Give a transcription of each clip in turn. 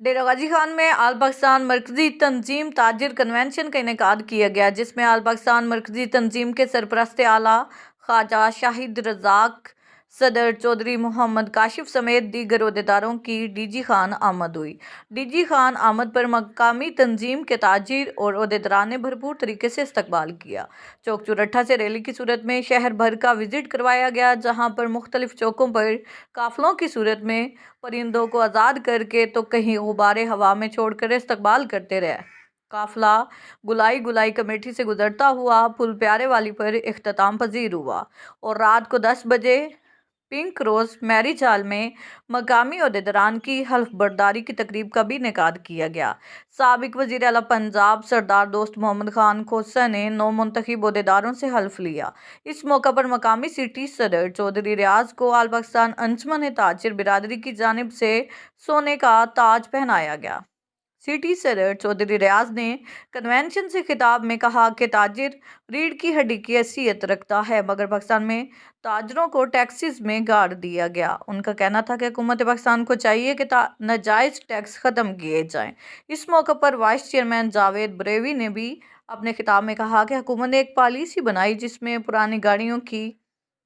डेरा गाजी खान में आल पाकिस्तान मरकजी तंजीम ताजिर कन्वेंशन का इनेकाद किया गया, जिसमें आल पाकिस्तान मरकजी तंजीम के सरपरस्त आला ख्वाजा शाहिद रज़ाक, सदर चौधरी मोहम्मद काशिफ समेत दीगर ओहदेदारों की डीजी खान आमद हुई। डीजी खान आमद पर मकामी तंजीम के ताजिर और ओहदेदारान ने भरपूर तरीके से इस्तकबाल किया। चौक चौरठा से रैली की सूरत में शहर भर का विजिट करवाया गया, जहां पर मुख्तलिफ चौकों पर काफिलों की सूरत में परिंदों को आज़ाद करके तो कहीं गुब्बारे हवा में छोड़कर इस्तकबाल करते रहे। काफिला गुलाई गुलाई कमेटी से गुजरता हुआ पुल प्यारे वाली पर इख्तिताम पजीर हुआ और रात को 10 बजे पिंक रोज मैरिज हॉल में मकामी ओहदेदारान की हल्फ बर्दारी की तकरीब का भी इनेकाद किया गया। साबिक वज़ीर आला पंजाब सरदार दोस्त मोहम्मद खान खोसा ने 9 मुंतखब ओहदेदारों से हल्फ लिया। इस मौका पर मकामी सिटी सदर चौधरी रियाज को आल पाकिस्तान अंजुमन ताजिर बिरादरी की जानिब से सोने का ताज पहनाया गया। सिटी सदर चौधरी रियाज ने कन्वेंशन से खिताब में कहा कि ताजिर रीढ़ की हड्डी की हैसियत रखता है, मगर पाकिस्तान में ताजरों को टैक्सेस में गाड़ दिया गया। उनका कहना था कि हुकूमत पाकिस्तान को चाहिए कि नाजायज़ टैक्स ख़त्म किए जाएं। इस मौके पर वाइस चेयरमैन जावेद बरेवी ने भी अपने खिताब में कहा कि हुकूमत ने एक पॉलिसी बनाई जिसमें पुरानी गाड़ियों की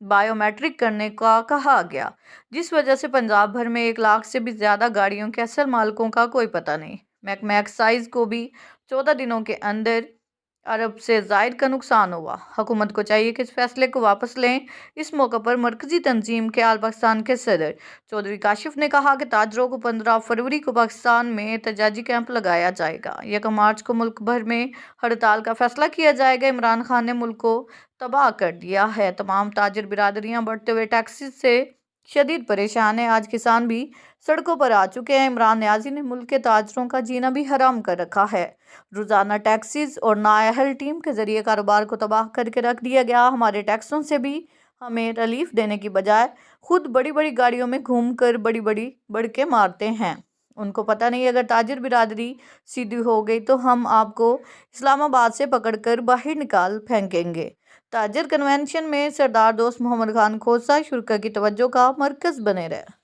बायोमेट्रिक करने का कहा गया, जिस वजह से पंजाब भर में 1 लाख से भी ज़्यादा गाड़ियों के असल मालिकों का कोई पता नहीं। महकमा एक्साइज को भी 14 दिनों के अंदर अरब से ज़ायद का नुकसान हुआ। हुकूमत को चाहिए कि इस फैसले को वापस लें। इस मौके पर मरकजी तंजीम के आल पाकिस्तान के सदर चौधरी काशिफ ने कहा कि ताजरों को 15 फरवरी को पाकिस्तान में एहतजाजी कैंप लगाया जाएगा। 1 मार्च को मुल्क भर में हड़ताल का फैसला किया जाएगा। इमरान खान ने मुल्क को तबाह कर दिया है। तमाम ताजिर बिरादरियां बढ़ते हुए टैक्सेस से शदीद परेशान है। आज किसान भी सड़कों पर आ चुके हैं। इमरान न्याजी ने मुल्क के ताजरों का जीना भी हराम कर रखा है। रोजाना टैक्सेस और नाअहल टीम के जरिए कारोबार को तबाह करके रख दिया गया। हमारे टैक्सों से भी हमें रिलीफ देने की बजाय खुद बड़ी बड़ी गाड़ियों में घूम कर बड़ी बड़ी बड़के मारते हैं। उनको पता नहीं, अगर ताजिर बिरादरी सीधी हो गई तो हम आपको इस्लामाबाद से पकड़कर बाहर निकाल फेंकेंगे। ताजिर कन्वेंशन में सरदार दोस्त मोहम्मद खान खोसा शुरा की तवज्जो का मरकज बने रहे।